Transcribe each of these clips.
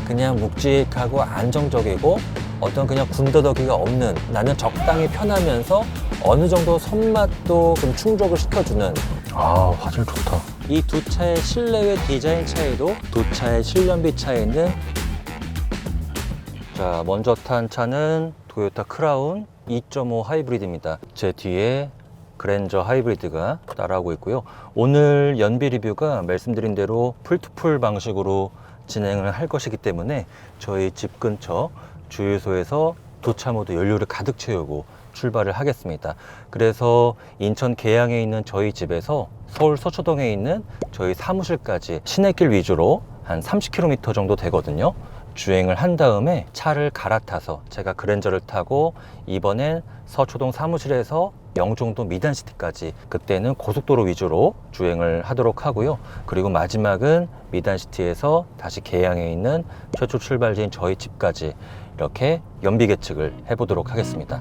그냥 묵직하고 안정적이고 어떤 그냥 군더더기가 없는, 나는 적당히 편하면서 어느 정도 손맛도 좀 충족을 시켜주는. 아, 화질 좋다. 이 두 차의 실내외 디자인 차이도 두 차의 실연비 차이는, 자, 먼저 탄 차는 도요타 크라운 2.5 하이브리드입니다. 제 뒤에 그랜저 하이브리드가 따라오고 있고요. 오늘 연비 리뷰가 말씀드린 대로 풀투풀 방식으로 진행을 할 것이기 때문에 저희 집 근처 주유소에서 두 차 모두 연료를 가득 채우고 출발을 하겠습니다. 그래서 인천 계양에 있는 저희 집에서 서울 서초동에 있는 저희 사무실까지 시내길 위주로 한 30km 정도 되거든요. 주행을 한 다음에 차를 갈아타서 제가 그랜저를 타고 이번엔 서초동 사무실에서 영종도 미단시티까지, 그때는 고속도로 위주로 주행을 하도록 하고요. 그리고 마지막은 미단시티에서 다시 계양에 있는 최초 출발지인 저희 집까지 이렇게 연비 계측을 해보도록 하겠습니다.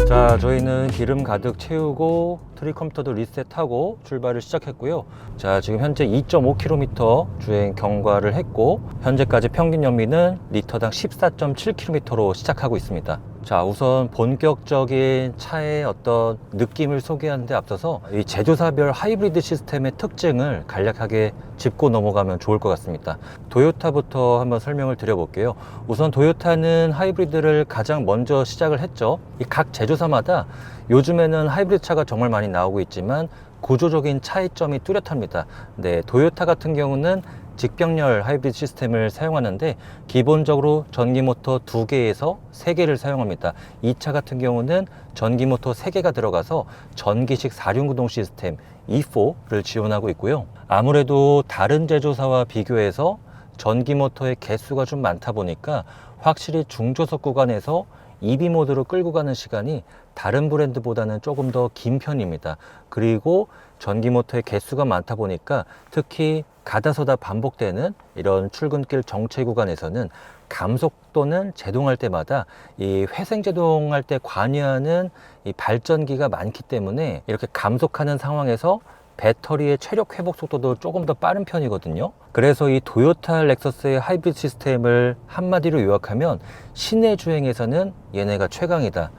자, 저희는 기름 가득 채우고 트립 컴퓨터도 리셋하고 출발을 시작했고요. 자, 지금 현재 2.5km 주행 경과를 했고, 현재까지 평균 연비는 리터당 14.7km로 시작하고 있습니다. 자, 우선 본격적인 차의 어떤 느낌을 소개하는 데 앞서서 이 제조사별 하이브리드 시스템의 특징을 간략하게 짚고 넘어가면 좋을 것 같습니다. 도요타부터 한번 설명을 드려볼게요. 우선 도요타는 하이브리드를 가장 먼저 시작을 했죠. 이 각 제조사마다 요즘에는 하이브리드 차가 정말 많이 나오고 있지만 구조적인 차이점이 뚜렷합니다. 네, 도요타 같은 경우는 직병렬 하이브리드 시스템을 사용하는데 기본적으로 전기 모터 2개에서 3개를 사용합니다. 이 차 같은 경우는 전기 모터 3개가 들어가서 전기식 4륜구동 시스템 E4를 지원하고 있고요. 아무래도 다른 제조사와 비교해서 전기 모터의 개수가 좀 많다 보니까 확실히 중저속 구간에서 EV 모드로 끌고 가는 시간이 다른 브랜드보다는 조금 더 긴 편입니다. 그리고 전기 모터의 개수가 많다 보니까 특히 가다서다 반복되는 이런 출근길 정체 구간에서는 감속 또는 제동할 때마다 이 회생 제동할 때 관여하는 이 발전기가 많기 때문에 이렇게 감속하는 상황에서 배터리의 체력 회복 속도도 조금 더 빠른 편이거든요. 그래서 이 도요타 렉서스의 하이브리드 시스템을 한마디로 요약하면 시내 주행에서는 얘네가 최강이다,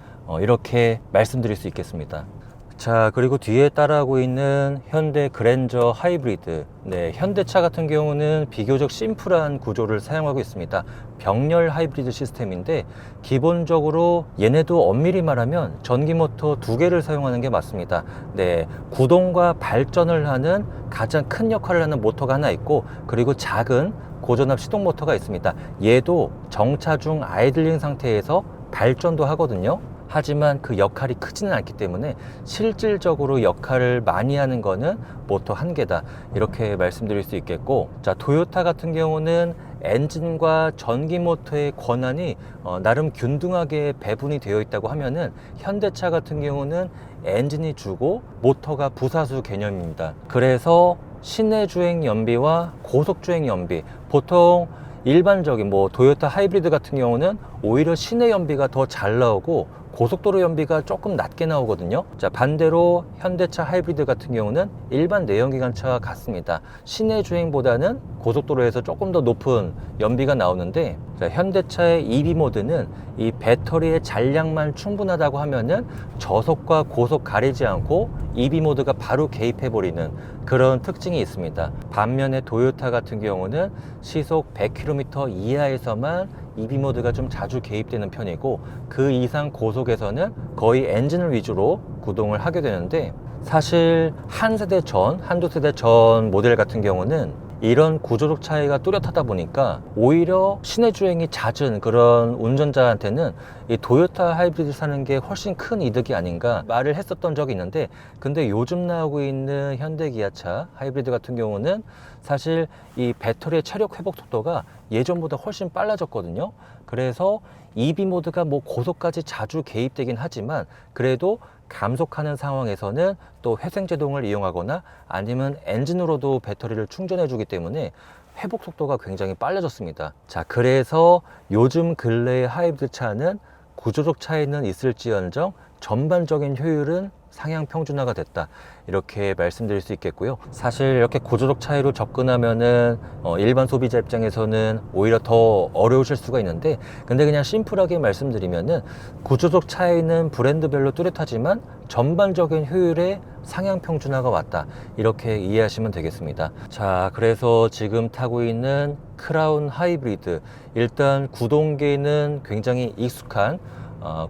이렇게 말씀드릴 수 있겠습니다. 자, 그리고 뒤에 따라하고 있는 현대 그랜저 하이브리드. 네, 현대차 같은 경우는 비교적 심플한 구조를 사용하고 있습니다. 병렬 하이브리드 시스템인데 기본적으로 얘네도 엄밀히 말하면 전기 모터 2개를 사용하는 게 맞습니다. 네, 구동과 발전을 하는 가장 큰 역할을 하는 모터가 하나 있고, 그리고 작은 고전압 시동 모터가 있습니다. 얘도 정차 중 아이들링 상태에서 발전도 하거든요. 하지만 그 역할이 크지는 않기 때문에 실질적으로 역할을 많이 하는 거는 모터 1개다, 이렇게 말씀드릴 수 있겠고, 자, 도요타 같은 경우는 엔진과 전기 모터의 권한이 나름 균등하게 배분이 되어 있다고 하면은, 현대차 같은 경우는 엔진이 주고 모터가 부사수 개념입니다. 그래서 시내 주행 연비와 고속 주행 연비, 보통 일반적인 도요타 하이브리드 같은 경우는 오히려 시내 연비가 더 잘 나오고 고속도로 연비가 조금 낮게 나오거든요. 자, 반대로 현대차 하이브리드 같은 경우는 일반 내연기관차와 같습니다. 시내 주행보다는 고속도로에서 조금 더 높은 연비가 나오는데, 자, 현대차의 EV 모드는 이 배터리의 잔량만 충분하다고 하면은 저속과 고속 가리지 않고 EV 모드가 바로 개입해버리는 그런 특징이 있습니다. 반면에 도요타 같은 경우는 시속 100km 이하에서만 EV 모드가 좀 자주 개입되는 편이고, 그 이상 고속에서는 거의 엔진을 위주로 구동을 하게 되는데, 사실 한두 세대 전 모델 같은 경우는 이런 구조적 차이가 뚜렷하다 보니까 오히려 시내 주행이 잦은 그런 운전자한테는 이 도요타 하이브리드 사는 게 훨씬 큰 이득이 아닌가 말을 했었던 적이 있는데, 근데 요즘 나오고 있는 현대 기아차 하이브리드 같은 경우는 사실 이 배터리의 체력 회복 속도가 예전보다 훨씬 빨라졌거든요. 그래서 EV 모드가 고속까지 자주 개입되긴 하지만 그래도 감속하는 상황에서는 또 회생제동을 이용하거나 아니면 엔진으로도 배터리를 충전해 주기 때문에 회복 속도가 굉장히 빨라졌습니다. 자, 그래서 요즘 근래의 하이브리드 차는 구조적 차이는 있을지언정 전반적인 효율은 상향 평준화가 됐다, 이렇게 말씀드릴 수 있겠고요. 사실 이렇게 구조적 차이로 접근하면은 일반 소비자 입장에서는 오히려 더 어려우실 수가 있는데, 근데 그냥 심플하게 말씀드리면은 구조적 차이는 브랜드별로 뚜렷하지만 전반적인 효율에 상향 평준화가 왔다, 이렇게 이해하시면 되겠습니다. 자, 그래서 지금 타고 있는 크라운 하이브리드, 일단 구동계는 굉장히 익숙한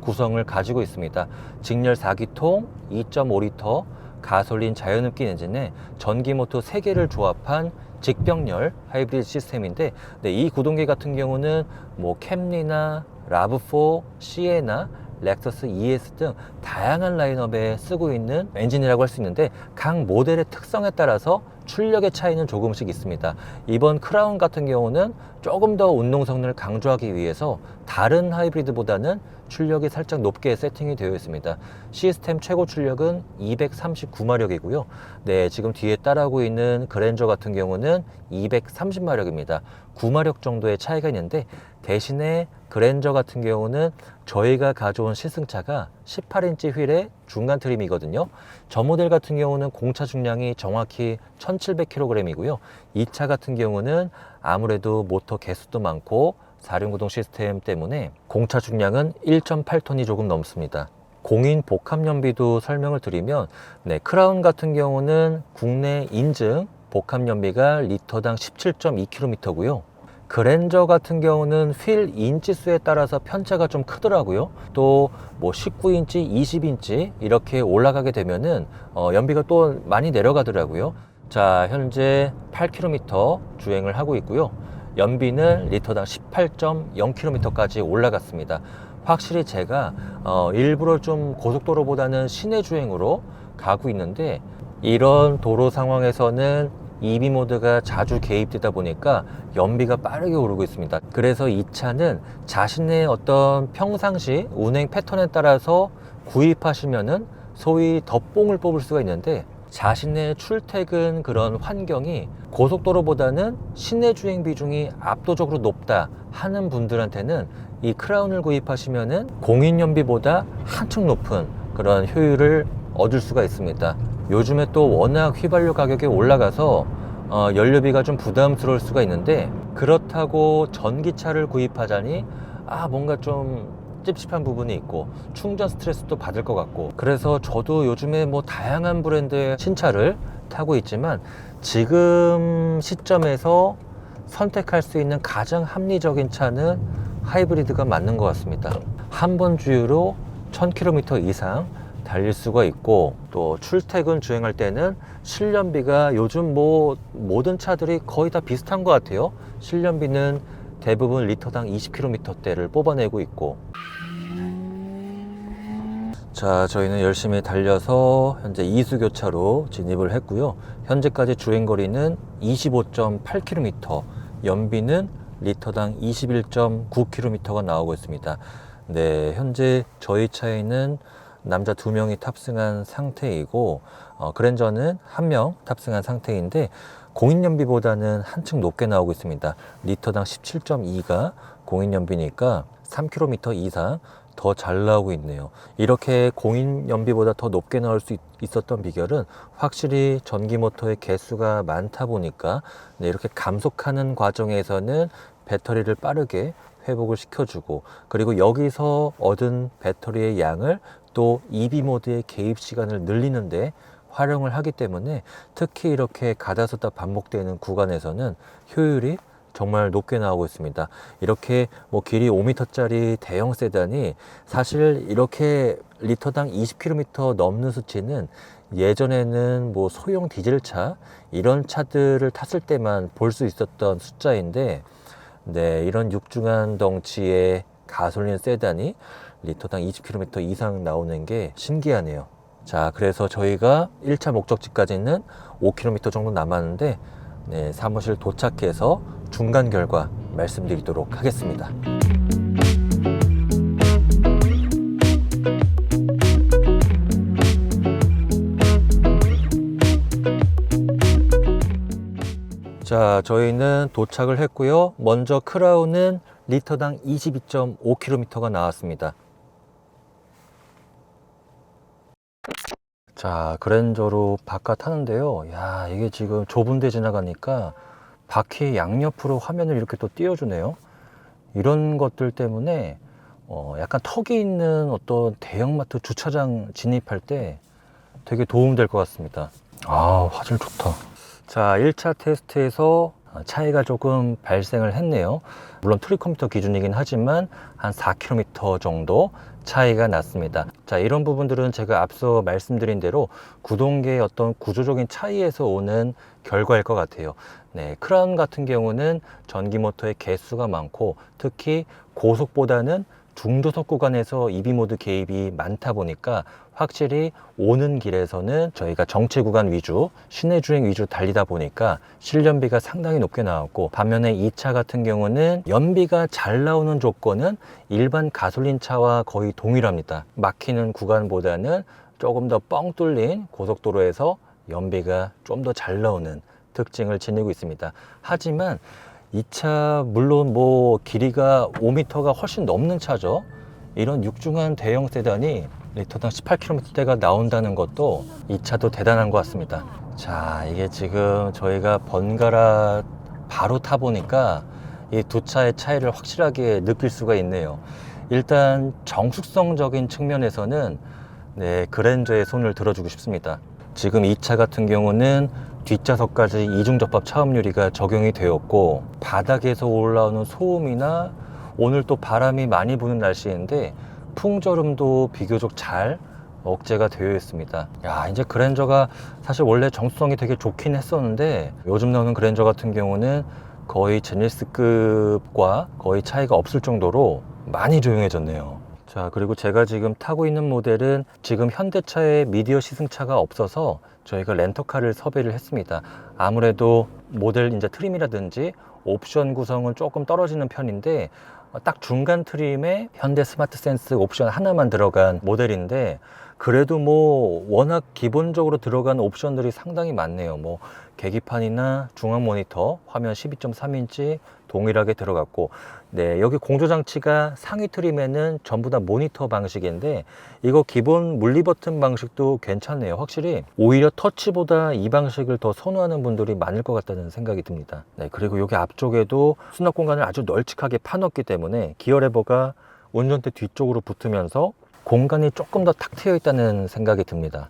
구성을 가지고 있습니다. 직렬 4기통 2.5리터 가솔린 자연흡기 엔진에 전기 모터 3개를 조합한 직병렬 하이브리드 시스템인데, 네, 이 구동계 같은 경우는 뭐 캠리나 라브4, 시에나, 렉서스 ES 등 다양한 라인업에 쓰고 있는 엔진이라고 할 수 있는데, 각 모델의 특성에 따라서 출력의 차이는 조금씩 있습니다. 이번 크라운 같은 경우는 조금 더 운동 성능을 강조하기 위해서 다른 하이브리드보다는 출력이 살짝 높게 세팅이 되어 있습니다. 시스템 최고 출력은 239마력이고요. 네, 지금 뒤에 따라오고 있는 그랜저 같은 경우는 230마력입니다. 9마력 정도의 차이가 있는데, 대신에 그랜저 같은 경우는 저희가 가져온 시승차가 18인치 휠의 중간 트림이거든요. 저 모델 같은 경우는 공차 중량이 정확히 1700kg이고요. 이 차 같은 경우는 아무래도 모터 개수도 많고 4륜구동 시스템 때문에 공차 중량은 1.8톤이 조금 넘습니다. 공인 복합 연비도 설명을 드리면, 네, 크라운 같은 경우는 국내 인증 복합 연비가 리터당 17.2km고요. 그랜저 같은 경우는 휠 인치수에 따라서 편차가 좀 크더라고요. 또 뭐 19인치, 20인치 이렇게 올라가게 되면은 연비가 또 많이 내려가더라고요. 자, 현재 8km 주행을 하고 있고요. 연비는 리터당 18.0km까지 올라갔습니다. 확실히 제가 일부러 좀 고속도로보다는 시내 주행으로 가고 있는데, 이런 도로 상황에서는 EV 모드가 자주 개입되다 보니까 연비가 빠르게 오르고 있습니다. 그래서 이 차는 자신의 어떤 평상시 운행 패턴에 따라서 구입하시면은 소위 덧봉을 뽑을 수가 있는데, 자신의 출퇴근 그런 환경이 고속도로보다는 시내 주행 비중이 압도적으로 높다 하는 분들한테는 이 크라운을 구입하시면은 공인연비보다 한층 높은 그런 효율을 얻을 수가 있습니다. 요즘에 또 워낙 휘발유 가격이 올라가서 연료비가 좀 부담스러울 수가 있는데, 그렇다고 전기차를 구입하자니 뭔가 좀 찝찝한 부분이 있고 충전 스트레스도 받을 것 같고, 그래서 저도 요즘에 뭐 다양한 브랜드의 신차를 타고 있지만 지금 시점에서 선택할 수 있는 가장 합리적인 차는 하이브리드가 맞는 것 같습니다. 한 번 주유로 1000km 이상 달릴 수가 있고, 또 출퇴근 주행할 때는 실연비가 요즘 뭐 모든 차들이 거의 다 비슷한 것 같아요. 실연비는 대부분 리터당 20km대를 뽑아내고 있고. 자, 저희는 열심히 달려서 현재 이수교차로 진입을 했고요. 현재까지 주행거리는 25.8km, 연비는 리터당 21.9km가 나오고 있습니다. 네, 현재 저희 차에는 남자 2명이 탑승한 상태이고, 그랜저는 1명 탑승한 상태인데, 공인연비보다는 한층 높게 나오고 있습니다. 리터당 17.2가 공인연비니까 3km 이상 더 잘 나오고 있네요. 이렇게 공인연비보다 더 높게 나올 수 있었던 비결은 확실히 전기모터의 개수가 많다 보니까, 네, 이렇게 감속하는 과정에서는 배터리를 빠르게 회복을 시켜주고, 그리고 여기서 얻은 배터리의 양을 또 EV 모드의 개입 시간을 늘리는데 활용을 하기 때문에, 특히 이렇게 가다서다 반복되는 구간에서는 효율이 정말 높게 나오고 있습니다. 이렇게 뭐 길이 5m짜리 대형 세단이 사실 이렇게 리터당 20km 넘는 수치는 예전에는 뭐 소형 디젤차 이런 차들을 탔을 때만 볼 수 있었던 숫자인데, 네, 이런 육중한 덩치의 가솔린 세단이 리터당 20km 이상 나오는 게 신기하네요. 자, 그래서 저희가 1차 목적지까지는 5km 정도 남았는데, 네, 사무실 도착해서 중간 결과 말씀드리도록 하겠습니다. 자, 저희는 도착을 했고요. 먼저 크라운은 리터당 22.5km가 나왔습니다. 자, 그랜저로 바깥 하는데요. 야, 이게 지금 좁은 데 지나가니까 바퀴 양옆으로 화면을 이렇게 또 띄워주네요. 이런 것들 때문에 약간 턱이 있는 어떤 대형마트 주차장 진입할 때 되게 도움될 것 같습니다. 아, 화질 좋다. 자, 1차 테스트에서 차이가 조금 발생을 했네요. 물론 트리컴퓨터 기준이긴 하지만 한 4km 정도 차이가 났습니다. 자, 이런 부분들은 제가 앞서 말씀드린 대로 구동계의 어떤 구조적인 차이에서 오는 결과일 것 같아요. 네, 크라운 같은 경우는 전기 모터의 개수가 많고 특히 고속보다는 중저속 구간에서 EB 모드 개입이 많다 보니까 확실히 오는 길에서는 저희가 정체 구간 위주, 시내 주행 위주 달리다 보니까 실연비가 상당히 높게 나왔고, 반면에 이 차 같은 경우는 연비가 잘 나오는 조건은 일반 가솔린 차와 거의 동일합니다. 막히는 구간보다는 조금 더 뻥 뚫린 고속도로에서 연비가 좀 더 잘 나오는 특징을 지니고 있습니다. 하지만 이 차 물론 뭐 길이가 5m가 훨씬 넘는 차죠. 이런 육중한 대형 세단이 리터당 18km대가 나온다는 것도 이 차도 대단한 것 같습니다. 자, 이게 지금 저희가 번갈아 바로 타보니까 이 두 차의 차이를 확실하게 느낄 수가 있네요. 일단 정숙성적인 측면에서는 네, 그랜저에 손을 들어주고 싶습니다. 지금 이 차 같은 경우는 뒷좌석까지 이중접합 차음유리가 적용이 되었고, 바닥에서 올라오는 소음이나 오늘 또 바람이 많이 부는 날씨인데 풍절음도 비교적 잘 억제가 되어 있습니다. 야, 이제 그랜저가 사실 원래 정수성이 되게 좋긴 했었는데 요즘 나오는 그랜저 같은 경우는 거의 제니스급과 거의 차이가 없을 정도로 많이 조용해졌네요. 자, 그리고 제가 지금 타고 있는 모델은 지금 현대차에 미디어 시승차가 없어서 저희가 렌터카를 섭외를 했습니다. 아무래도 모델 이제 트림이라든지 옵션 구성은 조금 떨어지는 편인데 딱 중간 트림에 현대 스마트 센스 옵션 하나만 들어간 모델인데, 그래도 뭐 워낙 기본적으로 들어간 옵션들이 상당히 많네요. 뭐 계기판이나 중앙 모니터, 화면 12.3인치 동일하게 들어갔고, 네, 여기 공조 장치가 상위 트림에는 전부 다 모니터 방식인데 이거 기본 물리 버튼 방식도 괜찮네요. 확실히 오히려 터치보다 이 방식을 더 선호하는 분들이 많을 것 같다는 생각이 듭니다. 네, 그리고 여기 앞쪽에도 수납 공간을 아주 널찍하게 파놨기 때문에 기어 레버가 운전대 뒤쪽으로 붙으면서 공간이 조금 더 탁 트여 있다는 생각이 듭니다.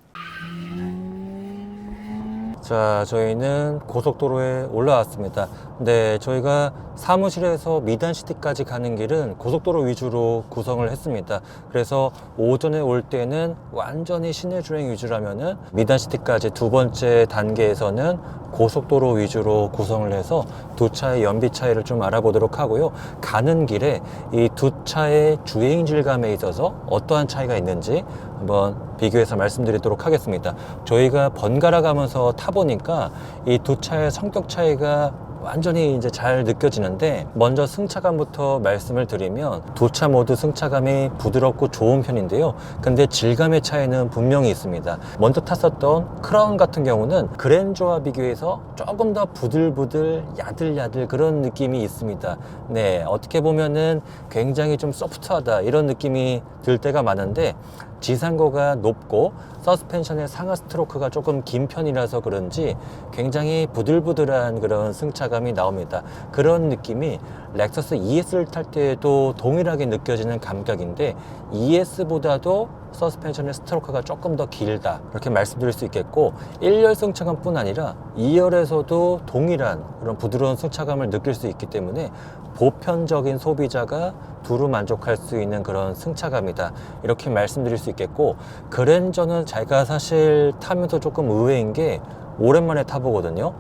자, 저희는 고속도로에 올라왔습니다. 네, 저희가 사무실에서 미단시티까지 가는 길은 고속도로 위주로 구성을 했습니다. 그래서 오전에 올 때는 완전히 시내 주행 위주라면은 미단시티까지 두 번째 단계에서는 고속도로 위주로 구성을 해서 두 차의 연비 차이를 좀 알아보도록 하고요. 가는 길에 이 두 차의 주행 질감에 있어서 어떠한 차이가 있는지 한번 비교해서 말씀드리도록 하겠습니다. 저희가 번갈아 가면서 타보니까 이 두 차의 성격 차이가 완전히 이제 잘 느껴지는데, 먼저 승차감부터 말씀을 드리면 두 차 모두 승차감이 부드럽고 좋은 편인데요. 근데 질감의 차이는 분명히 있습니다. 먼저 탔었던 크라운 같은 경우는 그랜저와 비교해서 조금 더 부들부들 야들야들 그런 느낌이 있습니다. 네, 어떻게 보면은 굉장히 좀 소프트하다 이런 느낌이 들 때가 많은데, 지상고가 높고 서스펜션의 상하 스트로크가 조금 긴 편이라서 그런지 굉장히 부들부들한 그런 승차감이 나옵니다. 그런 느낌이 렉서스 ES를 탈 때에도 동일하게 느껴지는 감각인데, ES보다도 서스펜션의 스트로크가 조금 더 길다 이렇게 말씀드릴 수 있겠고, 1열 승차감 뿐 아니라 2열에서도 동일한 그런 부드러운 승차감을 느낄 수 있기 때문에 보편적인 소비자가 두루 만족할 수 있는 그런 승차감이다 이렇게 말씀드릴 수 있겠고, 그랜저는 제가 사실 타면서 조금 의외인 게 오랜만에 타보거든요.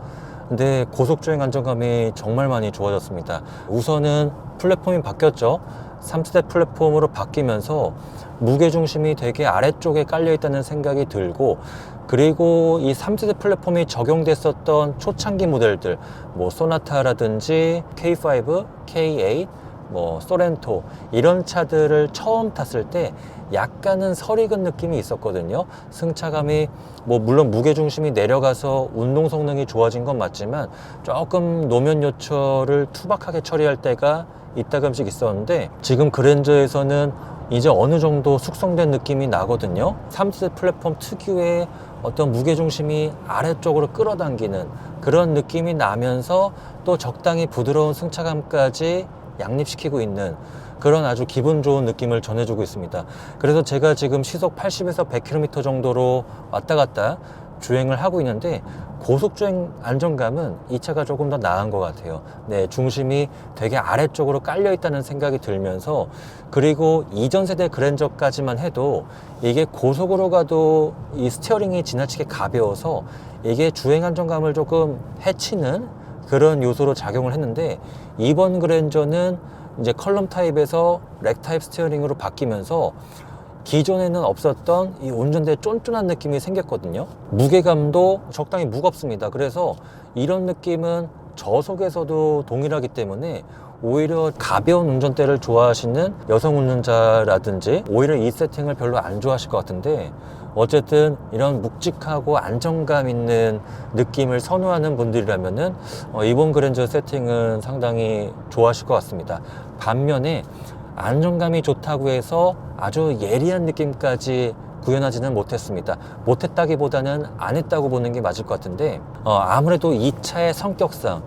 근데 고속주행 안정감이 정말 많이 좋아졌습니다. 우선은 플랫폼이 바뀌었죠. 3세대 플랫폼으로 바뀌면서 무게중심이 되게 아래쪽에 깔려 있다는 생각이 들고, 그리고 이 3세대 플랫폼이 적용됐었던 초창기 모델들, 뭐 소나타라든지 K5, K8, 뭐 소렌토 이런 차들을 처음 탔을 때 약간은 설익은 느낌이 있었거든요. 승차감이 뭐 물론 무게중심이 내려가서 운동 성능이 좋아진 건 맞지만 조금 노면 요철을 투박하게 처리할 때가 이따금씩 있었는데, 지금 그랜저에서는 이제 어느 정도 숙성된 느낌이 나거든요. 3세대 플랫폼 특유의 어떤 무게중심이 아래쪽으로 끌어당기는 그런 느낌이 나면서 또 적당히 부드러운 승차감까지 양립시키고 있는 그런 아주 기분 좋은 느낌을 전해주고 있습니다. 그래서 제가 지금 시속 80에서 100km 정도로 왔다 갔다 주행을 하고 있는데 고속주행 안정감은 이 차가 조금 더 나은 것 같아요. 네, 중심이 되게 아래쪽으로 깔려 있다는 생각이 들면서, 그리고 이전 세대 그랜저까지만 해도 이게 고속으로 가도 이 스티어링이 지나치게 가벼워서 이게 주행 안정감을 조금 해치는 그런 요소로 작용을 했는데, 이번 그랜저는 이제 컬럼 타입에서 렉 타입 스티어링으로 바뀌면서 기존에는 없었던 이 운전대에 쫀쫀한 느낌이 생겼거든요. 무게감도 적당히 무겁습니다. 그래서 이런 느낌은 저속에서도 동일하기 때문에 오히려 가벼운 운전대를 좋아하시는 여성 운전자라든지 오히려 이 세팅을 별로 안 좋아하실 것 같은데, 어쨌든 이런 묵직하고 안정감 있는 느낌을 선호하는 분들이라면은 이번 그랜저 세팅은 상당히 좋아하실 것 같습니다. 반면에 안정감이 좋다고 해서 아주 예리한 느낌까지 구현하지는 못했습니다. 못했다기보다는 안 했다고 보는 게 맞을 것 같은데, 아무래도 이 차의 성격상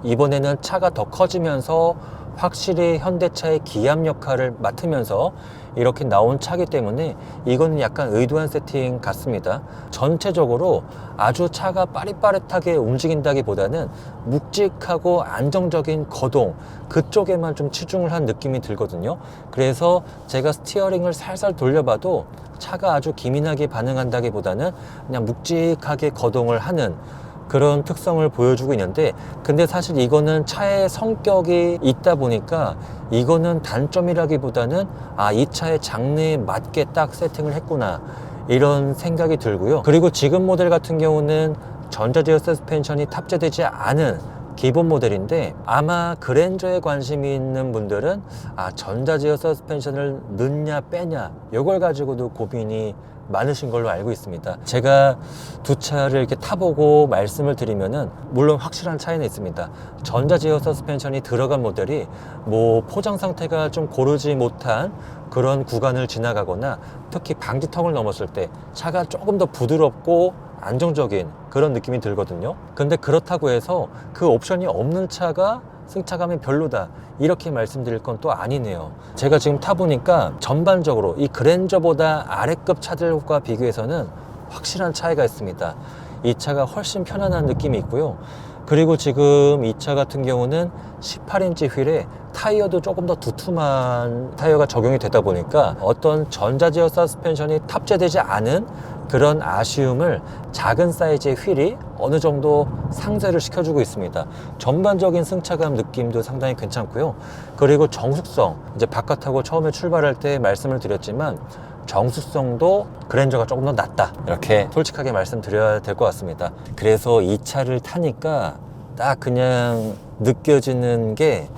이번에는 차가 더 커지면서 확실히 현대차의 기압 역할을 맡으면서 이렇게 나온 차기 때문에 이거는 약간 의도한 세팅 같습니다. 전체적으로 아주 차가 빠릿빠릿하게 움직인다기보다는 묵직하고 안정적인 거동 그쪽에만 좀 치중을 한 느낌이 들거든요. 그래서 제가 스티어링을 살살 돌려봐도 차가 아주 기민하게 반응한다기보다는 그냥 묵직하게 거동을 하는 그런 특성을 보여주고 있는데, 근데 사실 이거는 차의 성격이 있다 보니까 이거는 단점이라기보다는 이 차의 장르에 맞게 딱 세팅을 했구나 이런 생각이 들고요. 그리고 지금 모델 같은 경우는 전자제어 서스펜션이 탑재되지 않은 기본 모델인데, 아마 그랜저에 관심이 있는 분들은 전자제어 서스펜션을 넣냐 빼냐 이걸 가지고도 고민이 많으신 걸로 알고 있습니다. 제가 두 차를 이렇게 타보고 말씀을 드리면은 물론 확실한 차이는 있습니다. 전자제어 서스펜션이 들어간 모델이 포장 상태가 좀 고르지 못한 그런 구간을 지나가거나 특히 방지턱을 넘었을 때 차가 조금 더 부드럽고 안정적인 그런 느낌이 들거든요. 근데 그렇다고 해서 그 옵션이 없는 차가 승차감이 별로다 이렇게 말씀드릴 건 또 아니네요. 제가 지금 타보니까 전반적으로 이 그랜저보다 아래급 차들과 비교해서는 확실한 차이가 있습니다. 이 차가 훨씬 편안한 느낌이 있고요. 그리고 지금 이 차 같은 경우는 18인치 휠에 타이어도 조금 더 두툼한 타이어가 적용이 되다 보니까 어떤 전자제어 서스펜션이 탑재되지 않은 그런 아쉬움을 작은 사이즈의 휠이 어느 정도 상쇄를 시켜주고 있습니다. 전반적인 승차감 느낌도 상당히 괜찮고요. 그리고 정숙성, 이제 바깥하고 처음에 출발할 때 말씀을 드렸지만 정숙성도 그랜저가 조금 더 낫다 이렇게 솔직하게 말씀드려야 될 것 같습니다. 그래서 이 차를 타니까 딱 그냥 느껴지는 게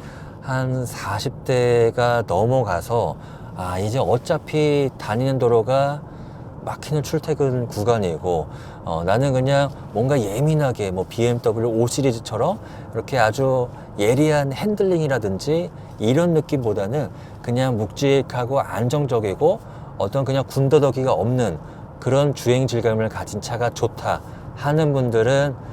한 40대가 넘어가서 이제 어차피 다니는 도로가 막히는 출퇴근 구간이고 나는 그냥 뭔가 예민하게 BMW 5 시리즈처럼 이렇게 아주 예리한 핸들링이라든지 이런 느낌보다는 그냥 묵직하고 안정적이고 어떤 그냥 군더더기가 없는 그런 주행 질감을 가진 차가 좋다 하는 분들은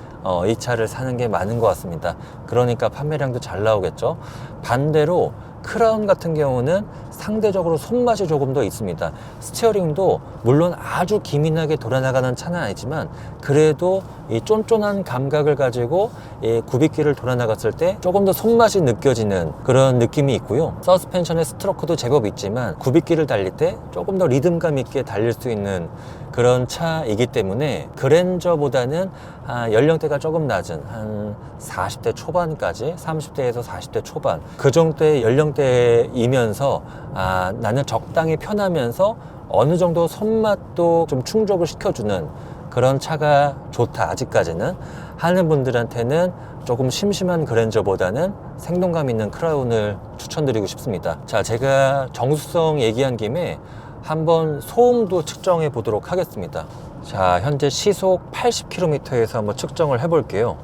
이 차를 사는 게 맞는 것 같습니다. 그러니까 판매량도 잘 나오겠죠. 반대로 크라운 같은 경우는 상대적으로 손맛이 조금 더 있습니다. 스티어링도 물론 아주 기민하게 돌아나가는 차는 아니지만 그래도 이 쫀쫀한 감각을 가지고 이 굽이길을 돌아나갔을 때 조금 더 손맛이 느껴지는 그런 느낌이 있고요. 서스펜션의 스트로크도 제법 있지만 굽이길을 달릴 때 조금 더 리듬감 있게 달릴 수 있는 그런 차이기 때문에 그랜저보다는 연령대가 조금 낮은 한 40대 초반까지 30대에서 40대 초반 그 정도의 연령대이면서 나는 적당히 편하면서 어느 정도 손맛도 좀 충족을 시켜주는 그런 차가 좋다 아직까지는 하는 분들한테는 조금 심심한 그랜저보다는 생동감 있는 크라운을 추천드리고 싶습니다. 자, 제가 정수성 얘기한 김에 한번 소음도 측정해 보도록 하겠습니다. 자, 현재 시속 80km에서 한번 측정을 해 볼게요.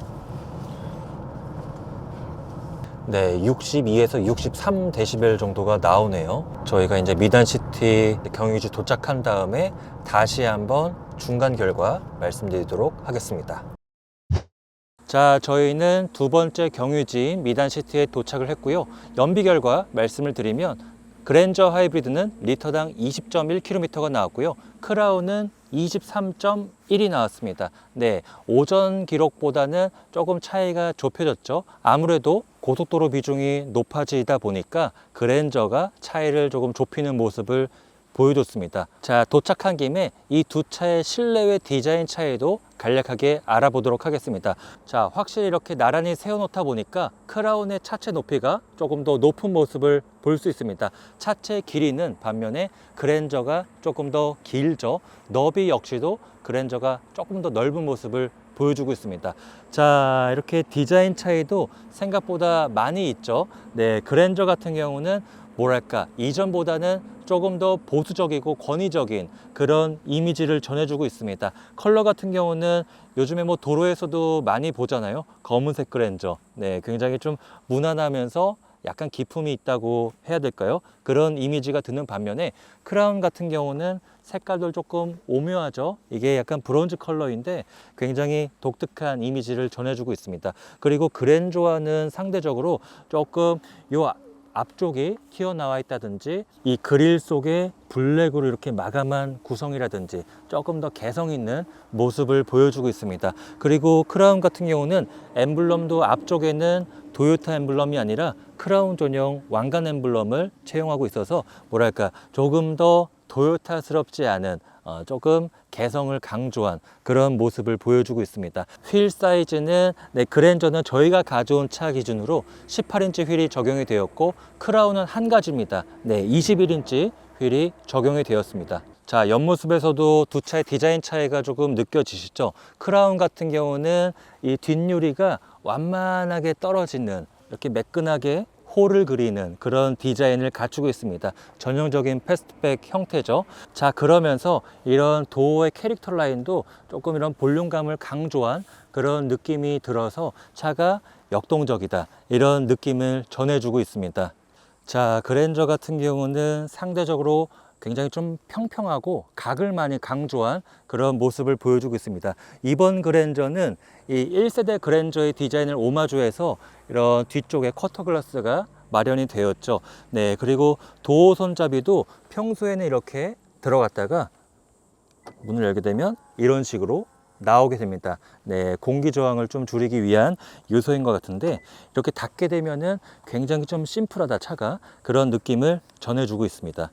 네, 62에서 63 데시벨 정도가 나오네요. 저희가 이제 미단시티 경유지 도착한 다음에 다시 한번 중간 결과 말씀드리도록 하겠습니다. 자, 저희는 두 번째 경유지인 미단시티에 도착을 했고요. 연비 결과 말씀을 드리면 그랜저 하이브리드는 리터당 20.1km가 나왔고요. 크라운은 23.1이 나왔습니다. 네, 오전 기록보다는 조금 차이가 좁혀졌죠. 아무래도 고속도로 비중이 높아지다 보니까 그랜저가 차이를 조금 좁히는 모습을 보여줬습니다. 자, 도착한 김에 이 두 차의 실내외 디자인 차이도 간략하게 알아보도록 하겠습니다. 자, 확실히 이렇게 나란히 세워놓다 보니까 크라운의 차체 높이가 조금 더 높은 모습을 볼 수 있습니다. 차체 길이는 반면에 그랜저가 조금 더 길죠. 너비 역시도 그랜저가 조금 더 넓은 모습을 보여주고 있습니다. 자, 이렇게 디자인 차이도 생각보다 많이 있죠. 네, 그랜저 같은 경우는 뭐랄까, 이전보다는 조금 더 보수적이고 권위적인 그런 이미지를 전해주고 있습니다. 컬러 같은 경우는 요즘에 뭐 도로에서도 많이 보잖아요. 검은색 그랜저. 네, 굉장히 좀 무난하면서 약간 기품이 있다고 해야 될까요? 그런 이미지가 드는 반면에 크라운 같은 경우는 색깔도 조금 오묘하죠. 이게 약간 브론즈 컬러인데 굉장히 독특한 이미지를 전해주고 있습니다. 그리고 그랜저와는 상대적으로 조금 요 앞쪽이 튀어나와 있다든지 이 그릴 속에 블랙으로 이렇게 마감한 구성이라든지 조금 더 개성 있는 모습을 보여주고 있습니다. 그리고 크라운 같은 경우는 엠블럼도 앞쪽에는 도요타 엠블럼이 아니라 크라운 전용 왕관 엠블럼을 채용하고 있어서 뭐랄까, 조금 더 도요타스럽지 않은 조금 개성을 강조한 그런 모습을 보여주고 있습니다. 휠 사이즈는 그랜저는 저희가 가져온 차 기준으로 18인치 휠이 적용이 되었고 크라운은 한 가지입니다. 21인치 휠이 적용이 되었습니다. 자, 옆모습에서도 두 차의 디자인 차이가 조금 느껴지시죠? 크라운 같은 경우는 이 뒷유리가 완만하게 떨어지는, 이렇게 매끈하게 홀을 그리는 그런 디자인을 갖추고 있습니다. 전형적인 패스트백 형태죠. 자, 그러면서 이런 도어의 캐릭터 라인도 조금 이런 볼륨감을 강조한 그런 느낌이 들어서 차가 역동적이다, 이런 느낌을 전해주고 있습니다. 자, 그랜저 같은 경우는 상대적으로 굉장히 좀 평평하고 각을 많이 강조한 그런 모습을 보여주고 있습니다. 이번 그랜저는 이 1세대 그랜저의 디자인을 오마주해서 이런 뒤쪽에 커터 글라스가 마련이 되었죠. 네, 그리고 도어 손잡이도 평소에는 이렇게 들어갔다가 문을 열게 되면 이런 식으로 나오게 됩니다. 네, 공기 저항을 좀 줄이기 위한 요소인 것 같은데 이렇게 닫게 되면은 굉장히 좀 심플하다, 차가, 그런 느낌을 전해주고 있습니다.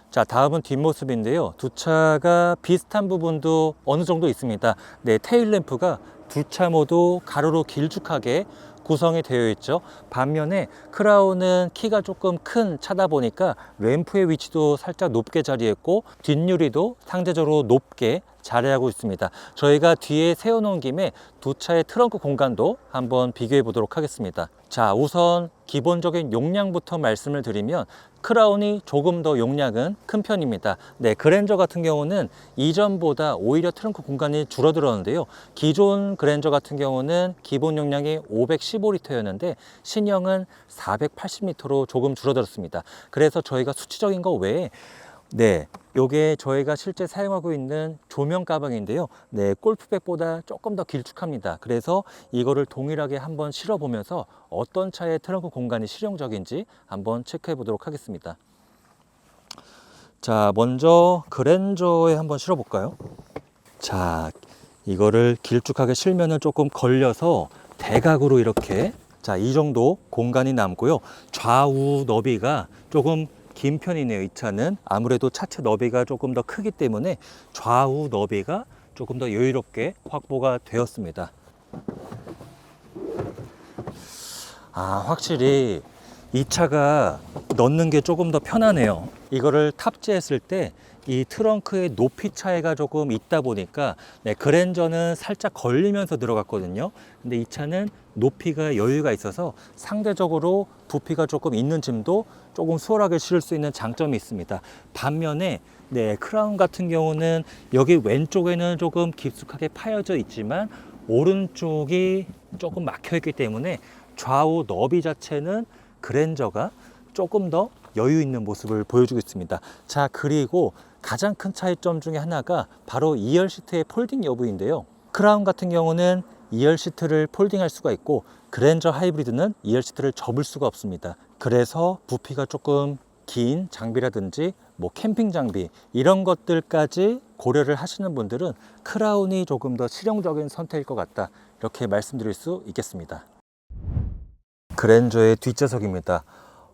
자, 다음은 뒷모습인데요. 두 차가 비슷한 부분도 어느 정도 있습니다. 네, 테일램프가 두 차 모두 가로로 길쭉하게 구성이 되어 있죠. 반면에 크라운은 키가 조금 큰 차다 보니까 램프의 위치도 살짝 높게 자리했고 뒷유리도 상대적으로 높게 자리하고 있습니다. 저희가 뒤에 세워놓은 김에 두 차의 트렁크 공간도 한번 비교해 보도록 하겠습니다. 자, 우선 기본적인 용량부터 말씀을 드리면 크라운이 조금 더 용량은 큰 편입니다. 네, 그랜저 같은 경우는 이전보다 오히려 트렁크 공간이 줄어들었는데요. 기존 그랜저 같은 경우는 기본 용량이 515리터였는데 신형은 480리터로 조금 줄어들었습니다. 그래서 저희가 수치적인 거 외에 요게 저희가 실제 사용하고 있는 조명 가방인데요. 골프백보다 조금 더 길쭉합니다. 그래서 이거를 동일하게 한번 실어보면서 어떤 차의 트렁크 공간이 실용적인지 한번 체크해 보도록 하겠습니다. 자, 먼저 그랜저에 한번 실어볼까요? 자, 이거를 길쭉하게 실면은 조금 걸려서 대각으로 이렇게, 자, 이 정도 공간이 남고요. 좌우 너비가 조금 긴 편이네요. 이 차는 아무래도 차체 너비가 조금 더 크기 때문에 좌우 너비가 조금 더 여유롭게 확보가 되었습니다. 확실히 이 차가 넣는 게 조금 더 편하네요. 이거를 탑재했을 때 이 트렁크의 높이 차이가 조금 있다 보니까 그랜저는 살짝 걸리면서 들어갔거든요. 근데 이 차는 높이가 여유가 있어서 상대적으로 부피가 조금 있는 짐도 조금 수월하게 실을 수 있는 장점이 있습니다. 반면에 크라운 같은 경우는 여기 왼쪽에는 조금 깊숙하게 파여져 있지만 오른쪽이 조금 막혀 있기 때문에 좌우 너비 자체는 그랜저가 조금 더 여유 있는 모습을 보여주고 있습니다. 자, 그리고 가장 큰 차이점 중에 하나가 바로 2열 시트의 폴딩 여부인데요. 크라운 같은 경우는 2열 시트를 폴딩할 수가 있고 그랜저 하이브리드는 2열 시트를 접을 수가 없습니다. 그래서 부피가 조금 긴 장비라든지 뭐 캠핑 장비 이런 것들까지 고려를 하시는 분들은 크라운이 조금 더 실용적인 선택일 것 같다, 이렇게 말씀드릴 수 있겠습니다. 그랜저의 뒷좌석입니다.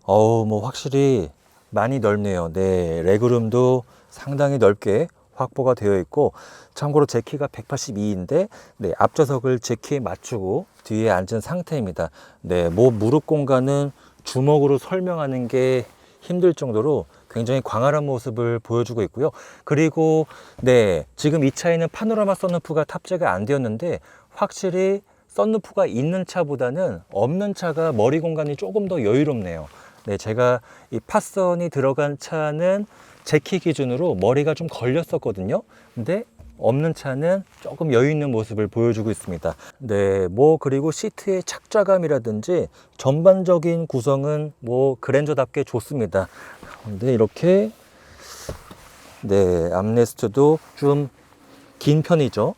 뭐 확실히 많이 넓네요. 네, 레그룸도 상당히 넓게 확보가 되어 있고, 참고로 제 키가 182인데 네, 앞좌석을 제 키에 맞추고 뒤에 앉은 상태입니다. 네, 뭐 무릎 공간은 주먹으로 설명하는 게 힘들 정도로 굉장히 광활한 모습을 보여주고 있고요. 그리고 네, 지금 이 차에는 파노라마 선루프가 탑재가 안 되었는데 확실히 선루프가 있는 차보다는 없는 차가 머리 공간이 조금 더 여유롭네요. 네, 제가 이 팟선이 들어간 차는 제 키 기준으로 머리가 좀 걸렸었거든요. 근데 없는 차는 조금 여유 있는 모습을 보여주고 있습니다. 네, 뭐 그리고 시트의 착좌감이라든지 전반적인 구성은 뭐 그랜저답게 좋습니다. 근데 이렇게 네, 암레스트도 좀 긴 편이죠.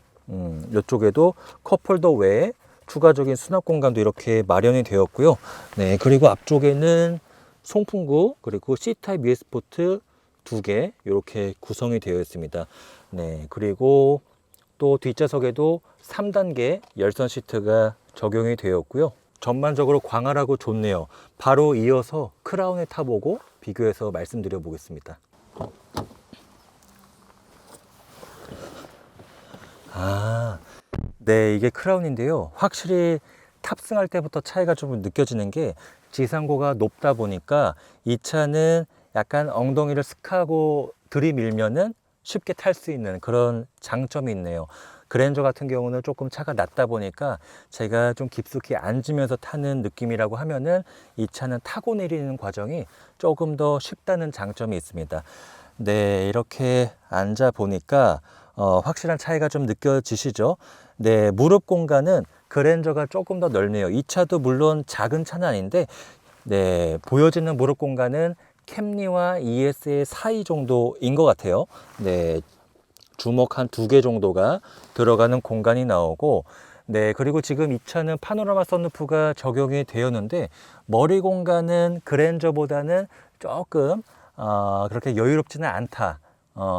이쪽에도 컵홀더 외에 추가적인 수납 공간도 이렇게 마련이 되었고요. 네, 그리고 앞쪽에는 송풍구 그리고 C타입 USB 포트 2개 이렇게 구성이 되어 있습니다. 네, 그리고 또 뒷좌석에도 3단계 열선 시트가 적용이 되었고요. 전반적으로 광활하고 좋네요. 바로 이어서 크라운에 타보고 비교해서 말씀드려 보겠습니다. 네, 이게 크라운인데요. 확실히 탑승할 때부터 차이가 좀 느껴지는 게 지상고가 높다 보니까 이 차는 약간 엉덩이를 슥 하고 들이밀면은 쉽게 탈 수 있는 그런 장점이 있네요. 그랜저 같은 경우는 조금 차가 낮다 보니까 제가 좀 깊숙이 앉으면서 타는 느낌이라고 하면은 이 차는 타고 내리는 과정이 조금 더 쉽다는 장점이 있습니다. 네, 이렇게 앉아 보니까 확실한 차이가 좀 느껴지시죠? 네, 무릎 공간은 그랜저가 조금 더 넓네요. 이 차도 물론 작은 차는 아닌데 네, 보여지는 무릎 공간은 캠리와 ES의 사이 정도인 것 같아요. 네, 주먹 한 2개 정도가 들어가는 공간이 나오고, 네, 그리고 지금 이 차는 파노라마 선루프가 적용이 되었는데 머리 공간은 그랜저보다는 조금 그렇게 여유롭지는 않다,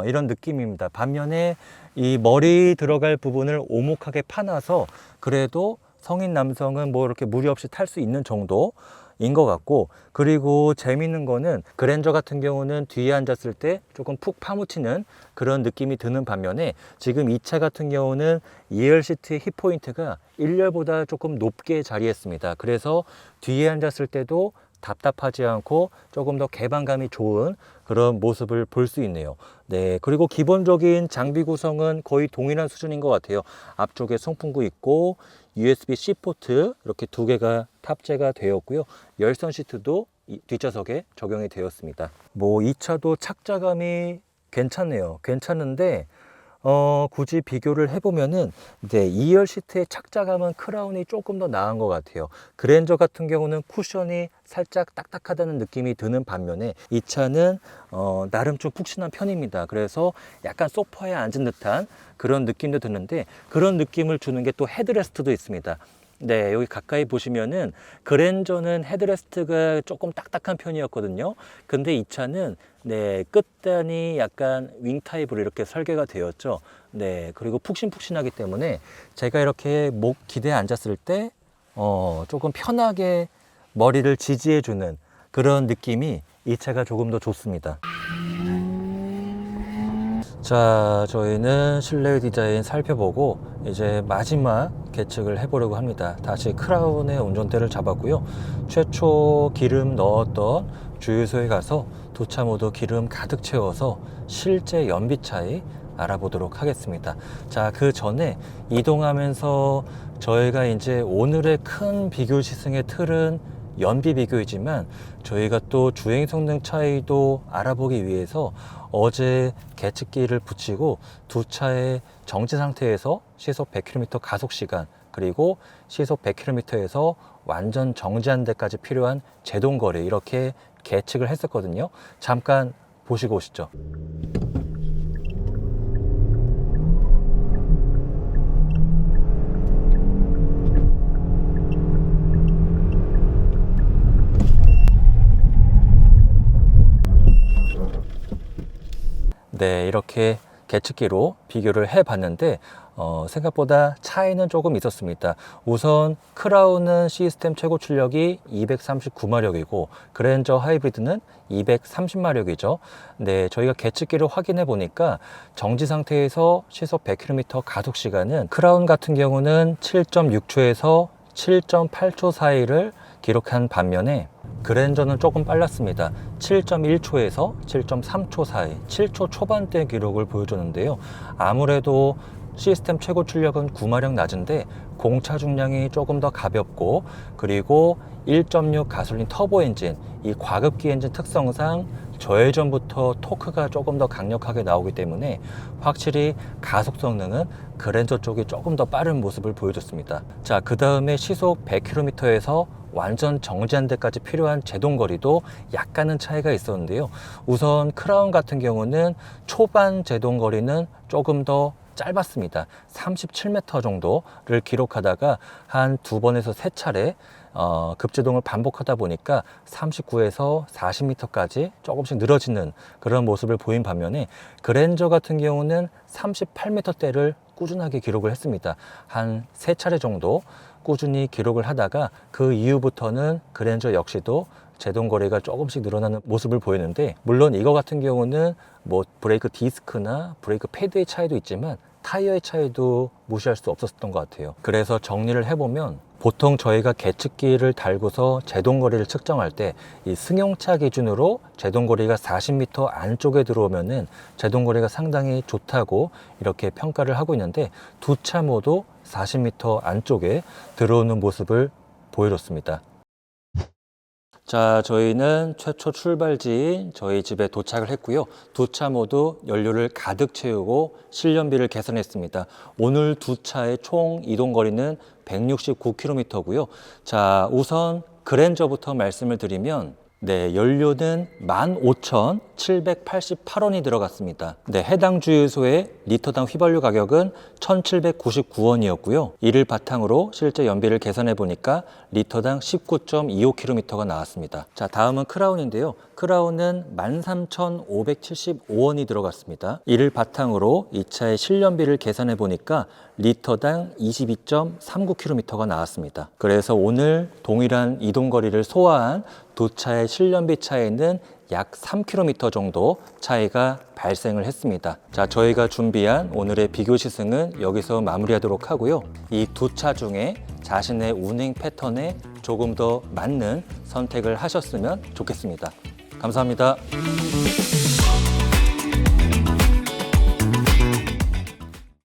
이런 느낌입니다. 반면에 이 머리 들어갈 부분을 오목하게 파놔서 그래도 성인 남성은 뭐 이렇게 무리 없이 탈 수 있는 정도인 것 같고, 그리고 재밌는 거는 그랜저 같은 경우는 뒤에 앉았을 때 조금 푹 파묻히는 그런 느낌이 드는 반면에 지금 이 차 같은 경우는 2열 시트의 힙 포인트가 1열보다 조금 높게 자리했습니다. 그래서 뒤에 앉았을 때도 답답하지 않고 조금 더 개방감이 좋은 그런 모습을 볼 수 있네요. 네, 그리고 기본적인 장비 구성은 거의 동일한 수준인 것 같아요. 앞쪽에 송풍구 있고 USB-C 포트 이렇게 2개가 탑재가 되었고요. 열선 시트도 뒷좌석에 적용이 되었습니다. 뭐 이 차도 착자감이 괜찮네요. 괜찮은데 굳이 비교를 해보면은 이제 2열 시트의 착자감은 크라운이 조금 더 나은 것 같아요. 그랜저 같은 경우는 쿠션이 살짝 딱딱하다는 느낌이 드는 반면에 이 차는 나름 좀 푹신한 편입니다. 그래서 약간 소파에 앉은 듯한 그런 느낌도 드는데 그런 느낌을 주는 게 또 헤드레스트도 있습니다. 네, 여기 가까이 보시면은 그랜저는 헤드레스트가 조금 딱딱한 편이었거든요. 근데 이 차는 네, 끝단이 약간 윙 타입으로 이렇게 설계가 되었죠. 네, 그리고 푹신푹신하기 때문에 제가 이렇게 목 기대에 앉았을 때 조금 편하게 머리를 지지해주는 그런 느낌이 이 차가 조금 더 좋습니다. 자, 저희는 실내 디자인 살펴보고 이제 마지막 계측을 해보려고 합니다. 다시 크라운의 운전대를 잡았고요. 최초 기름 넣었던 주유소에 가서 두 차 모두 기름 가득 채워서 실제 연비 차이 알아보도록 하겠습니다. 자, 그 전에 이동하면서 저희가 이제 오늘의 큰 비교 시승의 틀은 연비 비교이지만 저희가 또 주행 성능 차이도 알아보기 위해서 어제 계측기를 붙이고 두 차의 정지 상태에서 시속 100km 가속 시간, 그리고 시속 100km에서 완전 정지한 데까지 필요한 제동 거리, 이렇게 계측을 했었거든요. 잠깐 보시고 오시죠. 네, 이렇게 계측기로 비교를 해 봤는데 생각보다 차이는 조금 있었습니다. 우선 크라운은 시스템 최고 출력이 239마력이고 그랜저 하이브리드는 230마력이죠. 네, 저희가 계측기를 확인해 보니까 정지 상태에서 시속 100km 가속 시간은 크라운 같은 경우는 7.6초에서 7.8초 사이를 기록한 반면에 그랜저는 조금 빨랐습니다. 7.1초에서 7.3초 사이, 7초 초반대 기록을 보여줬는데요. 아무래도 시스템 최고 출력은 9마력 낮은데 공차 중량이 조금 더 가볍고, 그리고 1.6 가솔린 터보 엔진, 이 과급기 엔진 특성상 저회전부터 토크가 조금 더 강력하게 나오기 때문에 확실히 가속 성능은 그랜저 쪽이 조금 더 빠른 모습을 보여줬습니다. 자, 그 다음에 시속 100km에서 완전 정지한 데까지 필요한 제동 거리도 약간은 차이가 있었는데요. 우선 크라운 같은 경우는 초반 제동 거리는 조금 더 짧았습니다. 37m 정도를 기록하다가 한 두 번에서 세 차례 급제동을 반복하다 보니까 39에서 40m까지 조금씩 늘어지는 그런 모습을 보인 반면에 그랜저 같은 경우는 38m대를 꾸준하게 기록을 했습니다. 한 세 차례 정도 꾸준히 기록을 하다가 그 이후부터는 그랜저 역시도 제동 거리가 조금씩 늘어나는 모습을 보이는데, 물론 이거 같은 경우는 뭐 브레이크 디스크나 브레이크 패드의 차이도 있지만 타이어의 차이도 무시할 수 없었던 것 같아요. 그래서 정리를 해보면 보통 저희가 계측기를 달고서 제동거리를 측정할 때 이 승용차 기준으로 제동거리가 40m 안쪽에 들어오면은 제동거리가 상당히 좋다고 이렇게 평가를 하고 있는데, 두 차 모두 40m 안쪽에 들어오는 모습을 보여줬습니다. 자, 저희는 최초 출발지인 저희 집에 도착을 했고요. 두 차 모두 연료를 가득 채우고 실연비를 계산했습니다. 오늘 두 차의 총 이동 거리는 169km고요. 자, 우선 그랜저부터 말씀을 드리면 네, 연료는 15,788원이 들어갔습니다. 네, 해당 주유소의 리터당 휘발유 가격은 1,799원이었고요. 이를 바탕으로 실제 연비를 계산해 보니까 리터당 19.25km가 나왔습니다. 자, 다음은 크라운인데요. 크라운은 13,575원이 들어갔습니다. 이를 바탕으로 이 차의 실연비를 계산해 보니까 리터당 22.39km가 나왔습니다. 그래서 오늘 동일한 이동 거리를 소화한 두 차의 실연비 차이는 약 3km 정도 차이가 발생을 했습니다. 자, 저희가 준비한 오늘의 비교 시승은 여기서 마무리하도록 하고요. 이 두 차 중에 자신의 운행 패턴에 조금 더 맞는 선택을 하셨으면 좋겠습니다. 감사합니다.